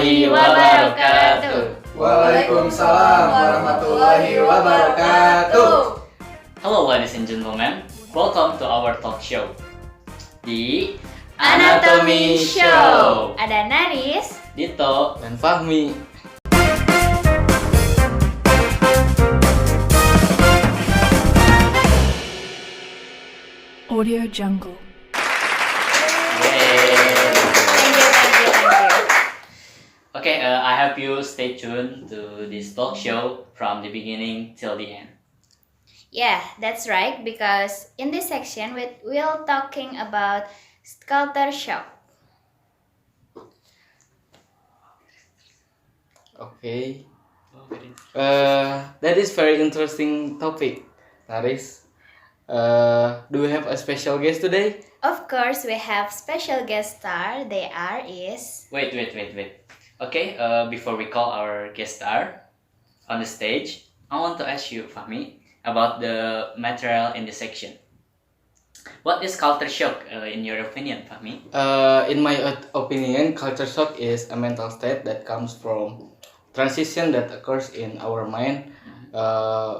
warahmatullahi wabarakatuh. Waalaikumsalam warahmatullahi wabarakatuh. Hello ladies and gentlemen, welcome to our talk show, The Anatomy Show. Ada Naris. Dito Dan Fahmi. Audio Jungle. Okay, I hope you stay tuned to this talk show from the beginning till the end. Yeah, that's right, because in this section we'll talking about culture shock. Okay. That is very interesting topic, Naris. Do we have a special guest today? Of course, we have special guest star. They are is Wait. Okay, before we call our guest star on the stage, I want to ask you, Fahmi, about the material in this section. What is culture shock in your opinion, Fahmi? In my opinion, culture shock is a mental state that comes from transition that occurs in our mind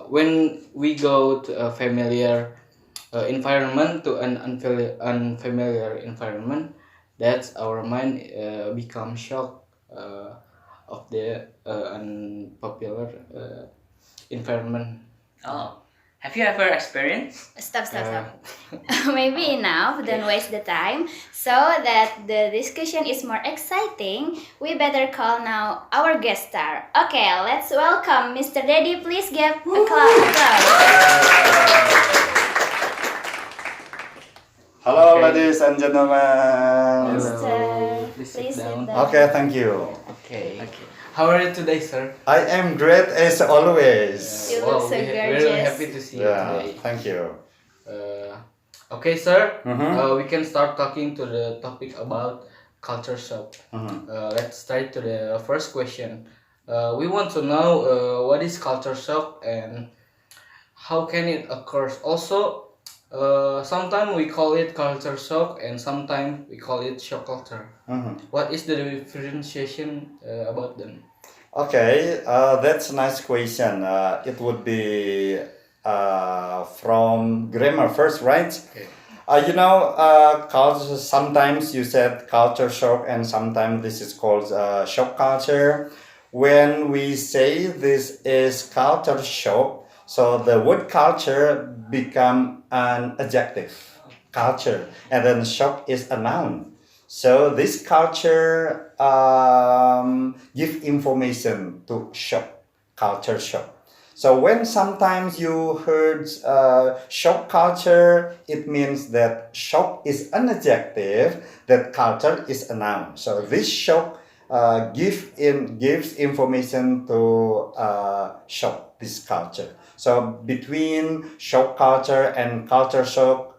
when we go to a familiar environment to an unfamiliar environment. That's our mind becomes shocked of the unpopular environment. Oh, have you ever experienced? stop. Maybe enough. Don't waste the time. So that the discussion is more exciting, we better call now our guest star. Okay, let's welcome Mr. Daddy. Please give a applause. Hello, Okay. ladies and gentlemen. Mister, Please please sit sit down. down. Okay, thank you. Okay. How are you today, sir? I am great as always. You look so We're gorgeous. happy to see you Yeah, today. thank you. Okay, sir. Mhm. We can start talking to the topic about culture shock. Mhm. Let's start to the first question. We want to know what is culture shock and how can it occur. Also, sometimes we call it culture shock and sometimes we call it shock culture. Mhm. What is the differentiation about them? Okay, that's a nice question. It would be from grammar first, right? Okay. Culture. Sometimes you said culture shock, and sometimes this is called shock culture. When we say this is culture shock, so the word culture become an adjective, culture, and then shock is a noun. So this culture give information to shock, culture shock. So when sometimes you heard shock culture, it means that shock is an adjective, that culture is a noun. So this shock gives information to shock, this culture. So between shock culture and culture shock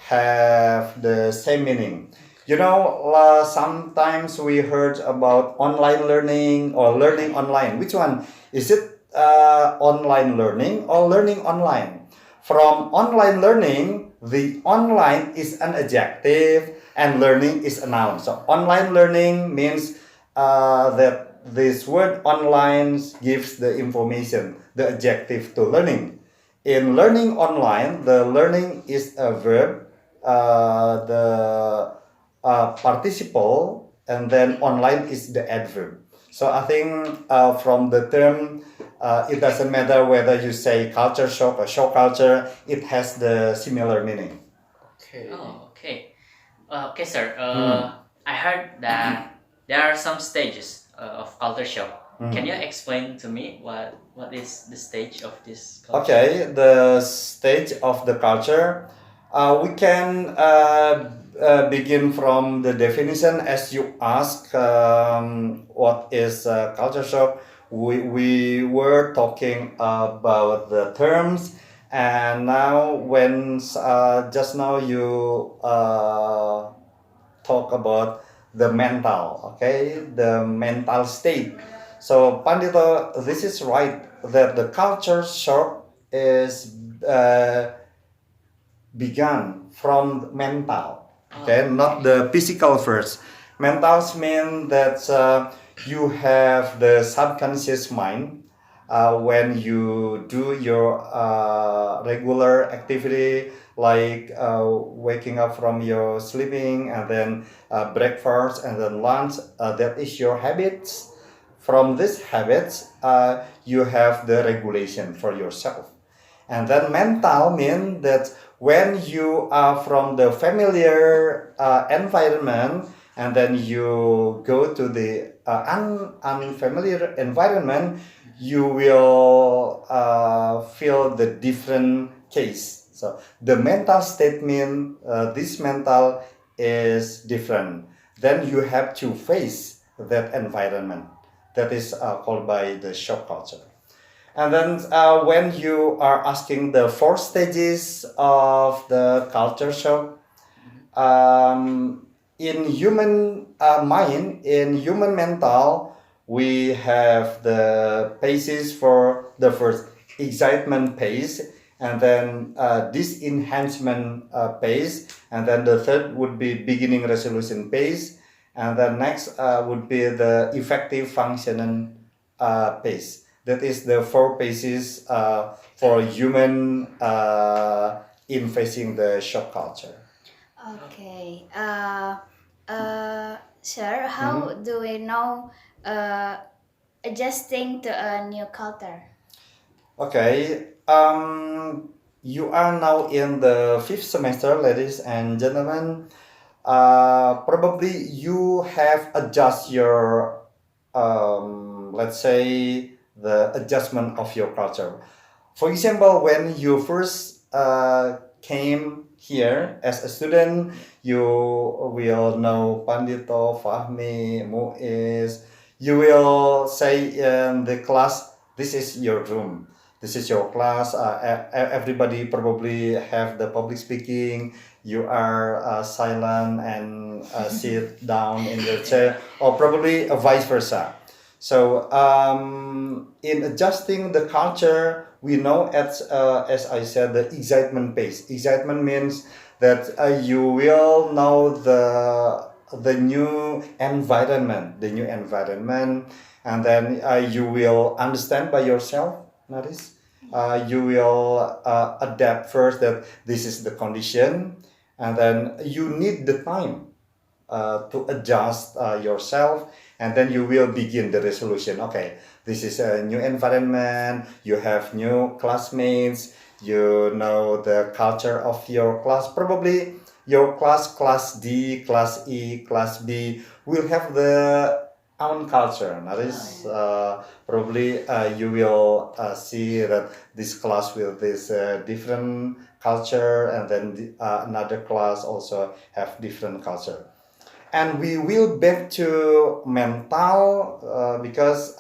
have the same meaning. Sometimes we heard about online learning or learning online. Which one? Is it online learning or learning online? From online learning, the online is an adjective and learning is a noun. So online learning means that this word online gives the information, the adjective to learning. In learning online, the learning is a verb, the participle, and then online is the adverb. So I think from the term, it doesn't matter whether you say culture shock or shock culture, it has the similar meaning. Okay. Oh, okay. Okay, sir. I heard that there are some stages of culture shock. Can you explain to me what is the stage of this culture? Okay, the stage of the culture, we can begin from the definition as you ask. What is culture shock? We were talking about the terms, and now when just now you talk about the mental, okay, the mental state. So Pandito, this is right that the culture shock is begun from mental, okay, not the physical first. Mentals mean that you have the subconscious mind when you do your regular activity like waking up from your sleeping and then breakfast and then lunch. That is your habits. From these habits, you have the regulation for yourself. And then mental means that when you are from the familiar environment and then you go to the unfamiliar environment, you will feel the different case. So the mental statement, this mental is different. Then you have to face that environment. That is called by the shock culture. And then when you are asking the four stages of the culture shock, in human mind, in human mental, we have the phases for the first excitement phase, and then this enhancement phase, and then the third would be beginning resolution phase, and then next would be the effective functioning phase. That is the four phases for human in facing the shock culture. Okay. Sir, how do we know adjusting to a new culture? Okay. You are now in the fifth semester, ladies and gentlemen. Probably you have adjust your, let's say, the adjustment of your culture. For example, when you first came here as a student, you will know Pandito, Fahmi, Muiz. You will say in the class, this is your room. This is your class. Everybody probably have the public speaking. You are silent and sit down in your chair, or probably vice versa. So in adjusting the culture, we know as I said, the excitement phase. Excitement means that you will know the new environment, and then you will understand by yourself. Notice, you will adapt first that this is the condition, and then you need the time to adjust yourself, and then you will begin the resolution. Okay, this is a new environment, you have new classmates, you know the culture of your class. Probably your class D, class E, class B will have the own culture. That is probably you will see that this class will this different culture, and then another class also have different culture. And we will back to mental because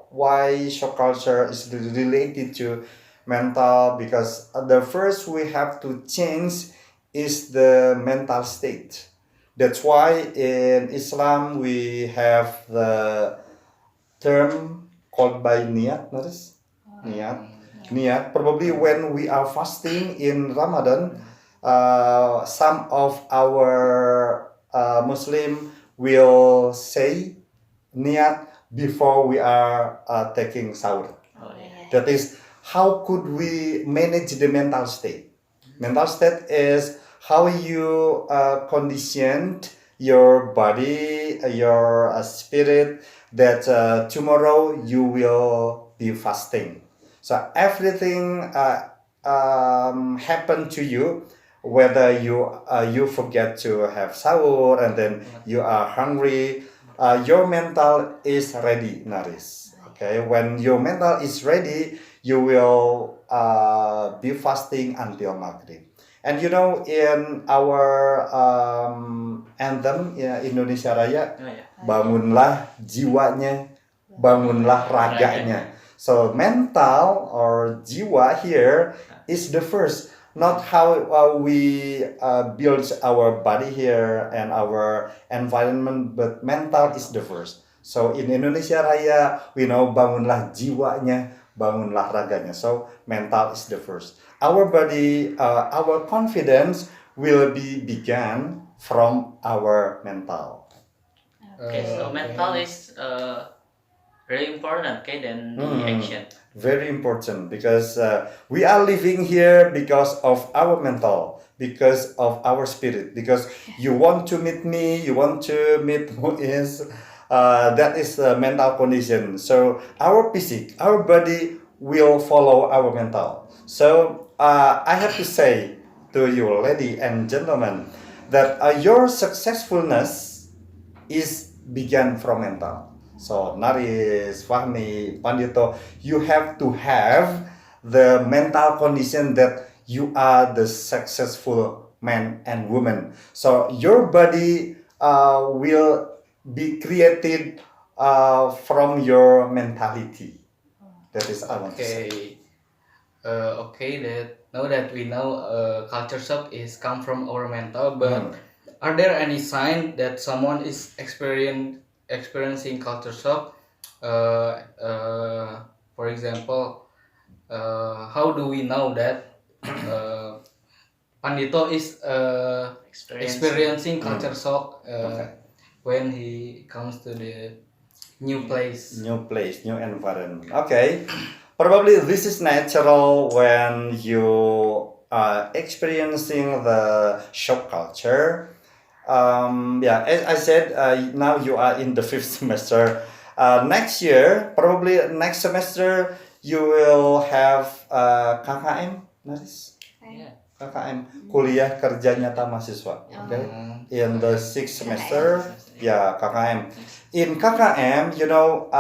why shock culture is related to mental, because the first we have to change is the mental state. That's why in Islam we have the term called by niyat. Notice niyat. Probably when we are fasting in Ramadan, some of our Muslim will say niyat before we are taking sahur. Oh, yeah. That is, how could we manage the mental state? Mental state is how you conditioned your body, your spirit, that tomorrow you will be fasting. So everything happen to you, whether you forget to have sahur and then you are hungry, your mental is ready, Naris. Okay, when your mental is ready, you will be fasting until Maghrib. And you know, in our anthem Indonesia Raya, Oh, yeah. bangunlah jiwanya, bangunlah raganya. So mental or jiwa here is the first, not how we build our body here and our environment, but mental is the first. So in Indonesia Raya, we know bangunlah jiwanya, bangunlah raganya. So mental is the first. Our body, our confidence will be began from our mental. Okay, so mental is really important, okay, than the action. Very important because we are living here because of our mental, because of our spirit, because you want to meet me, you want to meet who is, that is the mental condition. So our physique, our body will follow our mental. So I have to say to you, lady and gentlemen, that your successfulness is began from mental. So Naris, Fahmi, Pandito, you have to have the mental condition that you are the successful man and woman. So your body will be created from your mentality. That is I want to say. Okay. Okay, that now that we know culture shock is come from our mental, but are there any sign that someone is experiencing culture shock? For example, how do we know that Pandito is experiencing culture shock when he comes to the new place? New place, new environment. Okay. Probably this is natural when you are experiencing the shock culture. Yeah, as I said, now you are in the fifth semester. Next year, probably next semester, you will have KKM, Naris? Yeah. KKM, kuliah kerja nyata mahasiswa. Okay, in the sixth semester, yeah, KKM. In KKM, you know,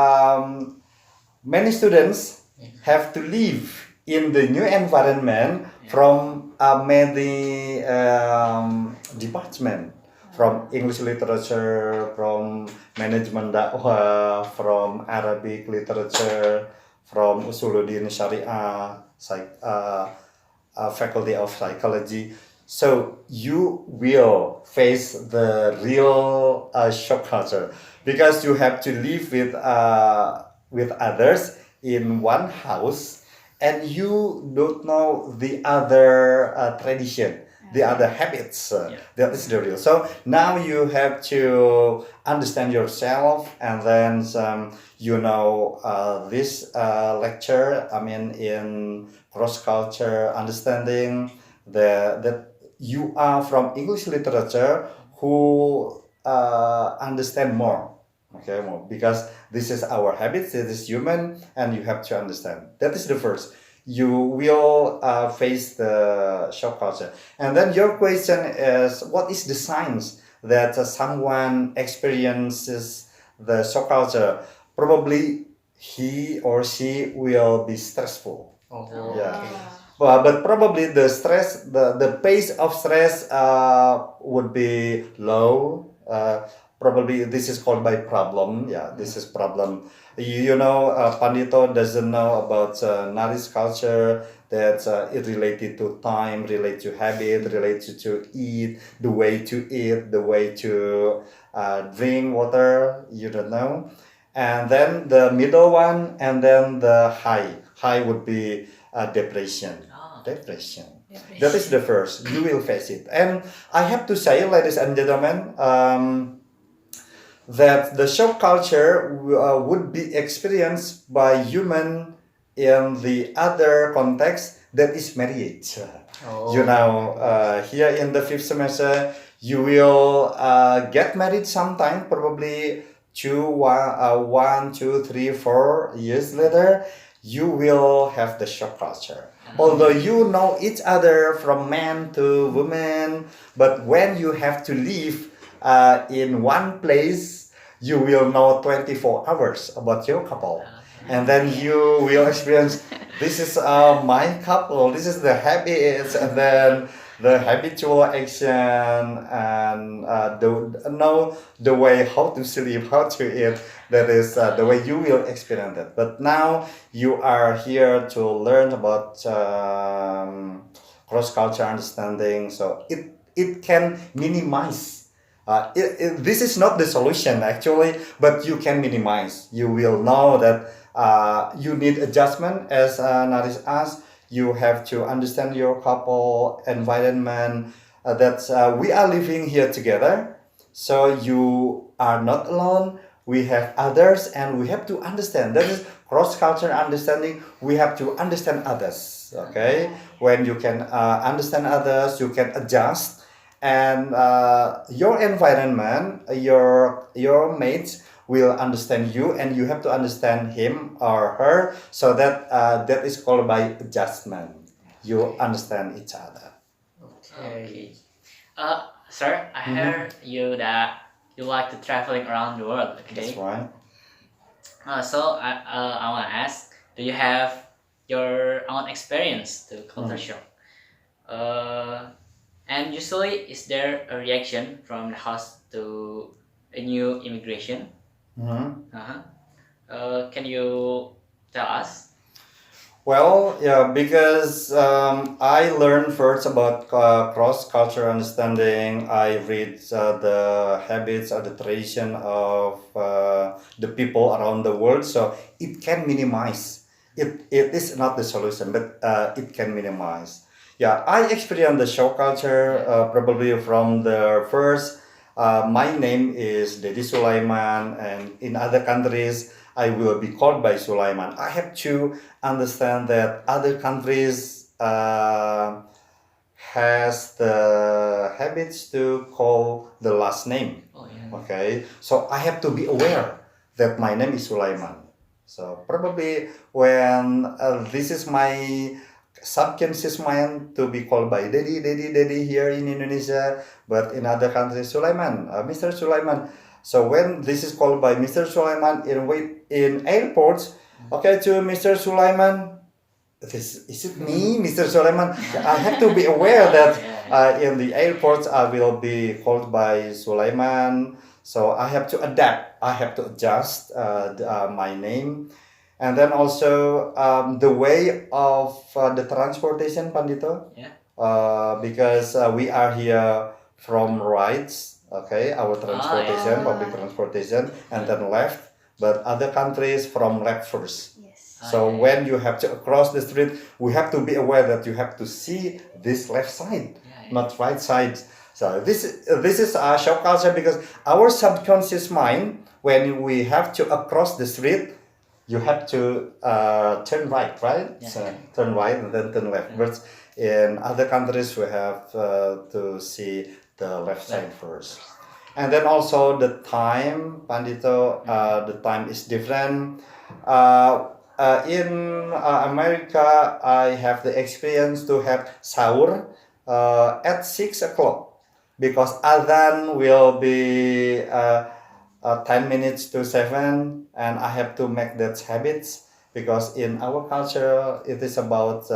many students have to live in the new environment from many department, from English literature, from management dakwah, from Arabic literature, from Usuluddin Syariah, faculty of psychology. So you will face the real shock culture because you have to live with others in one house, and you don't know the other tradition, the other habits. That is the real. So now you have to understand yourself, and then you know this lecture. I mean, in cross culture understanding, that you are from English literature who understand more. Okay, more because this is our habits, it is human, and you have to understand. That is the first. You will face the shock culture. And then your question is, what is the signs that someone experiences the shock culture? Probably he or she will be stressful. Oh, Yeah. Well, but probably the stress, the pace of stress would be low. Probably this is called by problem. Yeah, this is problem. You know, Pandito doesn't know about Naris culture, that it related to time, related to habit, related to eat, the way to eat, the way to drink water. You don't know. And then the middle one, and then the high. High would be depression. Depression. That is the first. You will face it. And I have to say, ladies and gentlemen, that the shock culture would be experienced by human in the other context, that is marriage. You know, here in the fifth semester, you will get married sometime, probably 1, 2, 3, 4 years later. You will have the shock culture. Although you know each other from man to woman, but when you have to live in one place, you will know 24 hours about your couple. And then you will experience, this is my couple, this is the habits, and then the habitual action, and know the way how to sleep, how to eat. That is the way you will experience it. But now you are here to learn about cross-culture understanding, so it can minimize. This is not the solution actually, but you can minimize. You will know that you need adjustment, as Naris asked. You have to understand your couple environment, that we are living here together. So you are not alone. We have others, and we have to understand. That is cross-cultural understanding. We have to understand others. Okay, when you can understand others, you can adjust, and your environment, your mates will understand you, and you have to understand him or her. So that that is called by adjustment. You understand each other. Okay. Sir, I heard you that you like to traveling around the world. That's Okay. right. So I want to ask, do you have your own experience to culture shock? And usually, is there a reaction from the host to a new immigration? Mhm. Can you tell us? Well, yeah, because I learned first about cross-cultural understanding. I read the habits or the tradition of the people around the world, so it can minimize. It is not the solution, but it can minimize. Yeah, I experienced the show culture probably from the first. My name is Dedi Sulaiman, and in other countries, I will be called by Sulaiman. I have to understand that other countries has the habits to call the last name. Oh yeah. Okay, so I have to be aware that my name is Sulaiman. So probably when this is my subconscious mind to be called by daddy here in Indonesia, but in other countries Sulaiman, Mr. Sulaiman. So when this is called by Mr. Sulaiman in airports, okay, to Mr. Sulaiman, this is it me, Mr. Sulaiman? I have to be aware that in the airports I will be called by Sulaiman. So I have to adapt. I have to adjust my name, and then also the way of the transportation, Pandito. Yeah. Because we are here from rights, okay, our transportation, public transportation, and then left. But other countries from left first. Yes. So yeah. when you have to cross the street, we have to be aware that you have to see this left side, not right side. So this is our shock culture because our subconscious mind, when we have to across the street, you have to turn right, right? Yeah. So turn right and then turn left. But in other countries, we have to see the left side first. And then also the time, Pandito, the time is different. In America, I have the experience to have sahur at 6 o'clock because adhan will be 10 minutes to 7, and I have to make that habits because in our culture it is about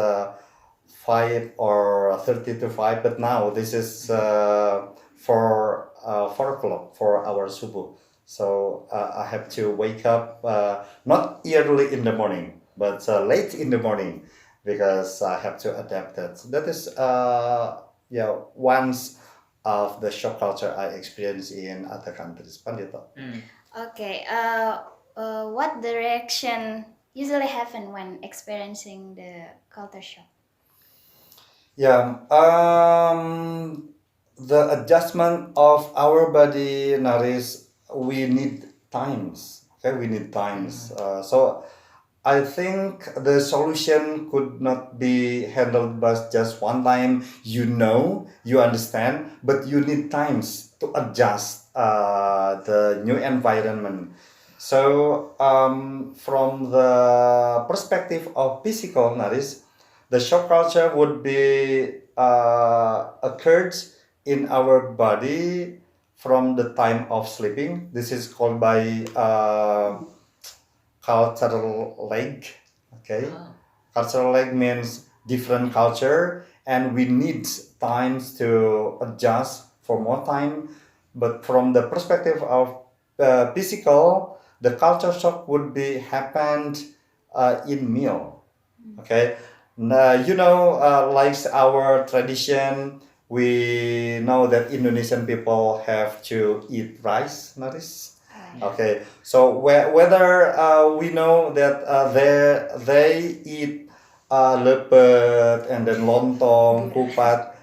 5 or 30 to 5, but now this is for 4 o'clock for our subuh. So I have to wake up not early in the morning, but late in the morning because I have to adapt that. So that is once of the shock culture I experience in other countries. Pandito. Okay. What the reaction usually happen when experiencing the culture shock? Yeah, the adjustment of our body, Naris, we need times. Okay, we need times. So I think the solution could not be handled by just one time. You understand, but you need times to adjust the new environment. So from the perspective of physical, Naris, the shock culture would be occurred in our body from the time of sleeping. This is called by cultural lag. Okay, cultural lag means different culture, and we need times to adjust for more time. But from the perspective of physical, the culture shock would be happened in meal. Okay, like our tradition, we know that Indonesian people have to eat rice, Naris. Okay, so whether we know that they eat lepet and then lontong, kupat,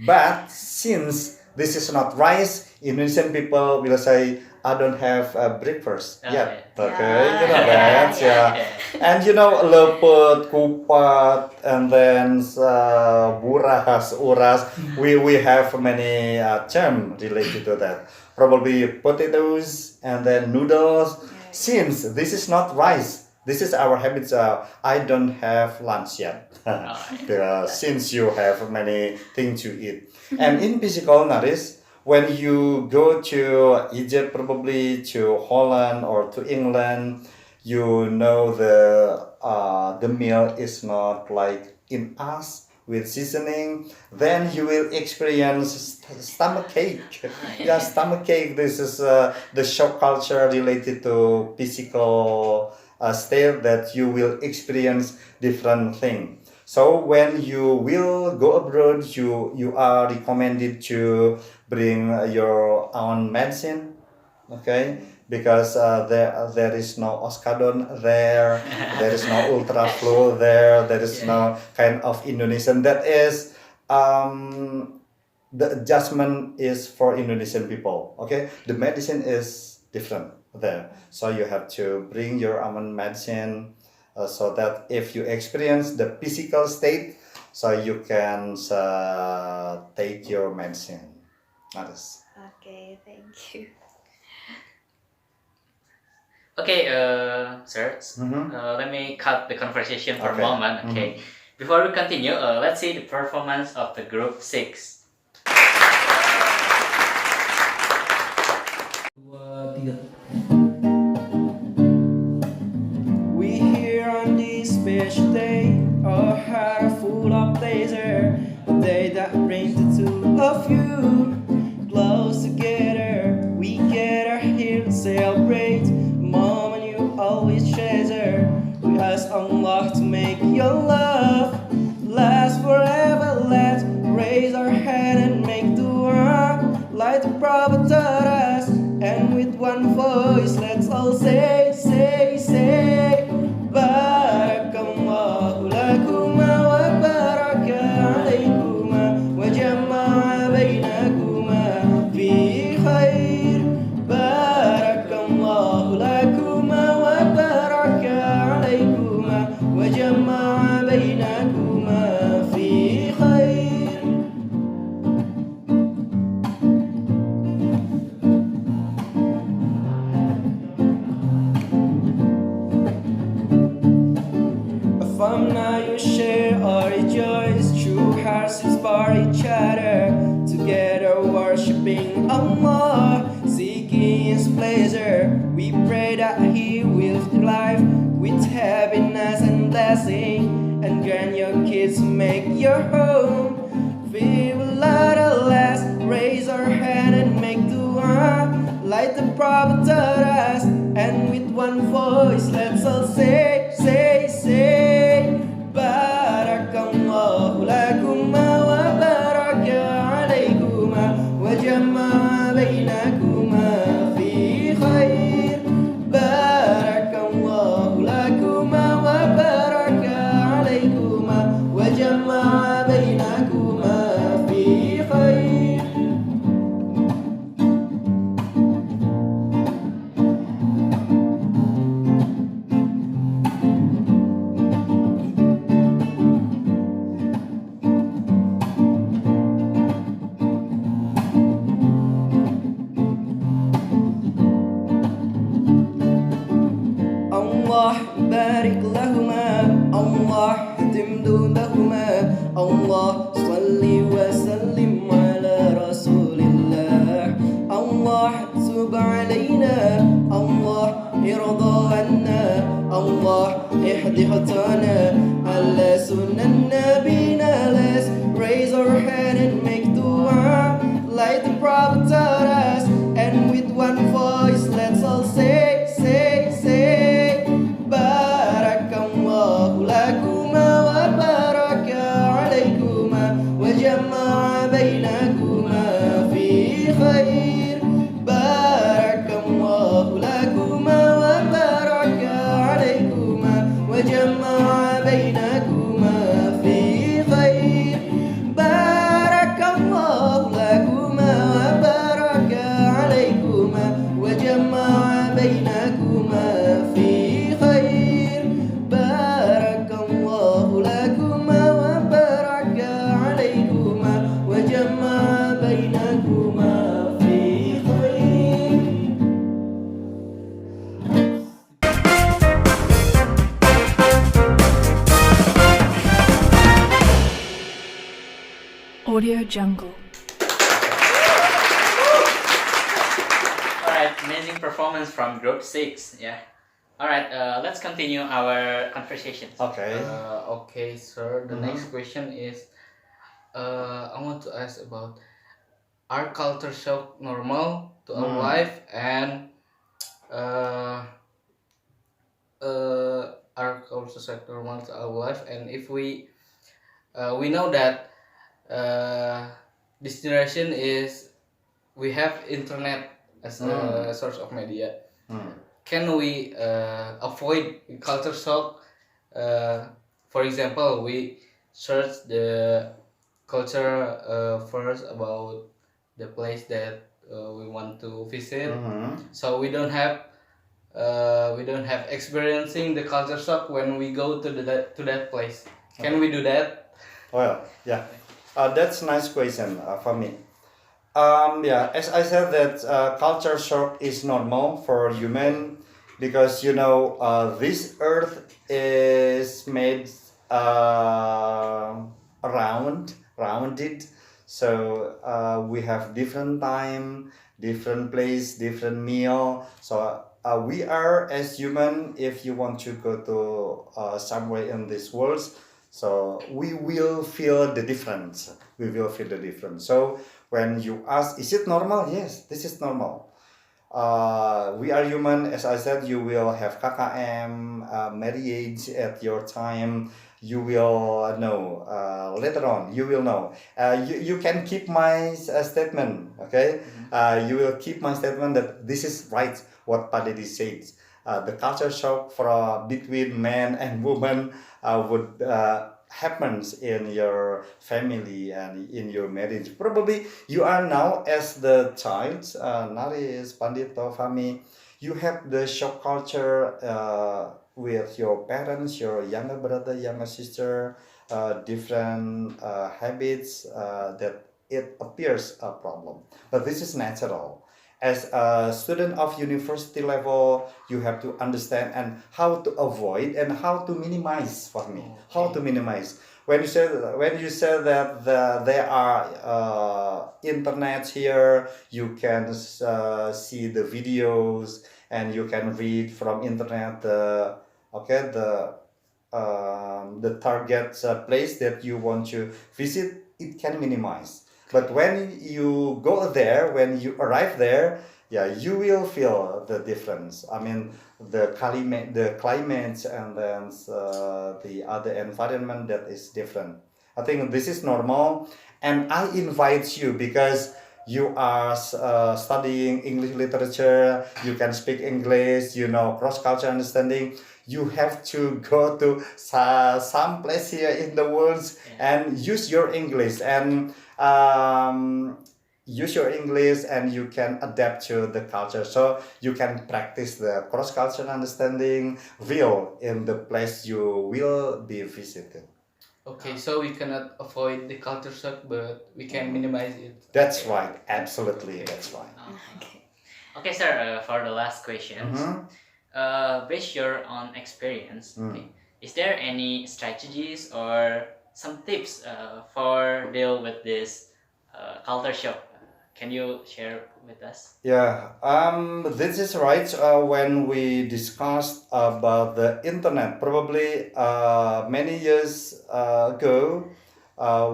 but since this is not rice, Indonesian people will say I don't have breakfast Oh, yet. yeah. Okay, Yeah, you know yeah, that, yeah. yeah. And you know, lepet, kupat, and then buras, uras. We have many term related to that. Probably potatoes and then noodles. Since this is not rice, this is our habits. I don't have lunch yet. Since you have many things to eat. And in physical notice, when you go to Egypt, probably to Holland or to England, you know the meal is not like in us with seasoning. Then you will experience stomach ache. Yeah, stomach ache. This is the shock culture related to physical state that you will experience different thing. So when you will go abroad, you are recommended to bring your own medicine, okay? Because there is no Oskadon there, there is no Ultraflow there is no kind of Indonesian. That is the adjustment is for Indonesian people, okay? The medicine is different there, so you have to bring your own medicine. So that if you experience the physical state, so you can take your medicine. Others. Okay, thank you. Okay, sir. Mhm. Let me cut the conversation for Okay. a moment. Okay. Before we continue, let's see the performance of the group 6. We here on this special day, our heart are full of pleasure. A day that brings the two of you close together. We gather here to celebrate a moment you always treasure. We ask Allah to make your love last forever. Let's raise our hand and make dua like the Prophet taught us. And with one voice, let's all say, Barakallahu lakuma wa baraka alaykuma wa jama'a baynakuma fi khair. Barakallahu lakuma wa baraka alaykuma wa jama'a baynakuma fi khair. From now you share or rejoice, true hearts inspire each other. Together worshipping Allah, seeking His pleasure. We pray that He will fill life with happiness and blessing, and grant your kids to make your home. We will let us raise our hand and make dua like the Prophet taught us. And with one voice, let's all say, Barakallahu lakuma wa baraka alaykuma wa jama'a baynakuma fi khair. Barakallahu lakuma wa baraka alaykuma wa jama'a baynakuma fi khair. Allah barik lahuma, Allah timdu lahuma, Allah salli wa sallim ala rasulillah. Allah tub alayna, Allah irda anna, Allah ihdi khatana ala sunan nabina. Let's raise our hand and make dua like the Prophet taught us. And with one voice, let's all say, Barakallahu lakuma wa baraka alaykuma wa jama'a baynakuma fi khair. Barakallahu lakuma wa baraka alaykuma wa jama'a baynakuma fi khair. Barakallahu lakuma wa baraka Audio Jungle. Alright, amazing performance from Group 6. Yeah. Alright, let's continue our conversation. Okay. Okay, sir. The Mhm. next question is, I want to ask about, are culture shock normal to our Mm. life, and uh, are culture shock normal to our life, and if we know that this generation is, we have internet as a source of media. Mm. Can we avoid culture shock? For example, we search the culture first about the place that we want to visit, Mhm. so we don't have experiencing the culture shock when we go to that place. Can we do that? Well, yeah. That's a nice question for me. Yeah, as I said, that culture shock is normal for human because this earth is made rounded. So we have different time, different place, different meal. So we are as human. If you want to go to somewhere in this world, so we will feel the difference. We will feel the difference. So when you ask, is it normal? Yes, this is normal. We are human. As I said, you will have KKM, marriage at your time. You will know later on. You will know. You can keep my statement, okay? You will keep my statement that this is right, what Padedi says. The culture shock between man and woman would happens in your family and in your marriage. Probably you are now as the child, Naris, Pandito, Fami, you have the shock culture with your parents, your younger brother, younger sister, different habits that it appears a problem. But this is natural. As a student of university level, you have to understand and how to avoid and how to minimize for me. How to minimize. When you say that there are internet here, you can see the videos and you can read from internet the target place that you want to visit. It can minimize. But when you go there, when you arrive there, yeah, you will feel the difference. I mean, the climate, and then the other environment that is different. I think this is normal, and I invite you because you are studying English literature. You can speak English. You know cross culture understanding. You have to go to some place here in the world and use your English and use your English, and you can adapt to the culture. So you can practice the cross cultural understanding real in the place you will be visited. Okay, so we cannot avoid the culture shock, but we can minimize it. That's right. Absolutely. That's right. Okay. Okay, sir, for the last questions, based your own experience, okay, is there any strategies or some tips for deal with this culture shock? Can you share with us? Yeah, this is right. When we discussed about the internet, probably many years ago,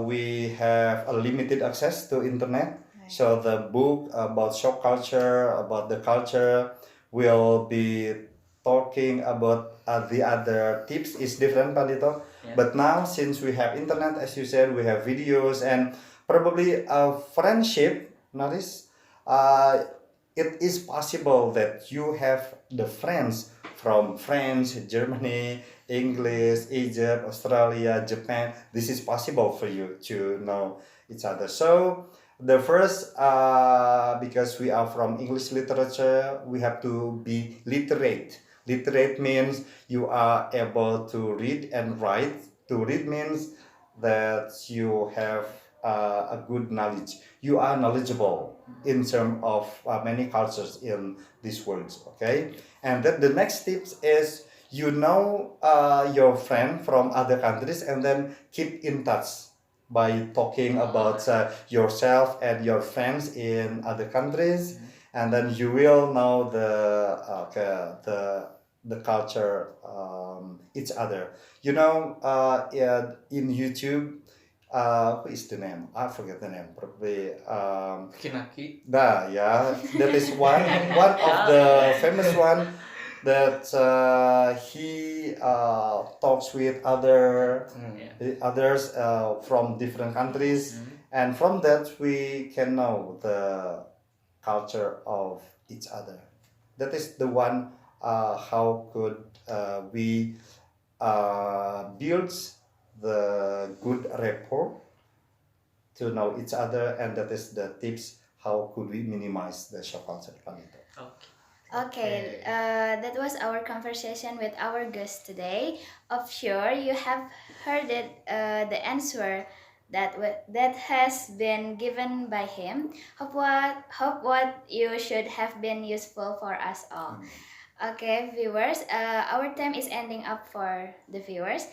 we have a limited access to internet. So the book about shock culture, about the culture, will be talking about the other tips is different, Pandito. Yeah. But now, since we have internet, as you said, we have videos and probably a friendship, notice, it is possible that you have the friends from France, Germany, English, Egypt, Australia, Japan. This is possible for you to know each other. So the first, because we are from English literature, we have to be literate. Literate means you are able to read and write. To read means that you have a good knowledge. You are knowledgeable in terms of many cultures in this world. Okay, and then the next tips is you know your friend from other countries and then keep in touch by talking about yourself and your friends in other countries, and then you will know the culture each other. You know, in YouTube, what is the name? I forget the name. Probably. Kinaki. Yeah, that is one of the famous one that he talks with others from different countries, and from that we can know the culture of each other. That is the one. How could we build the good rapport to know each other, and that is the tips. How could we minimize the shock culture? Okay, that was our conversation with our guest today. Of sure, you have heard it, the answer that has been given by him. Hope what you should have been useful for us all. Okay, viewers, our time is ending up for the viewers.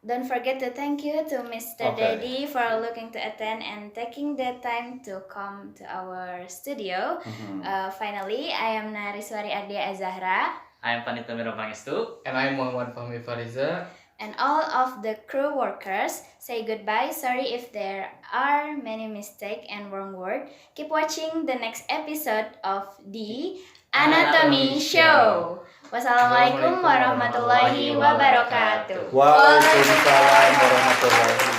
Don't forget to thank you to Mr. Okay. Daddy for looking to attend and taking the time to come to our studio. Finally, I am Nariswari Ardia Azahra, I am Panito Pangestu. And I'm Muhammad Fahmi Fariza. and all of the crew workers say goodbye. Sorry if there are many mistakes and wrong words. Keep watching the next episode of the Anatomy Show. Wassalamualaikum warahmatullahi wabarakatuh. Waalaikumsalam warahmatullahi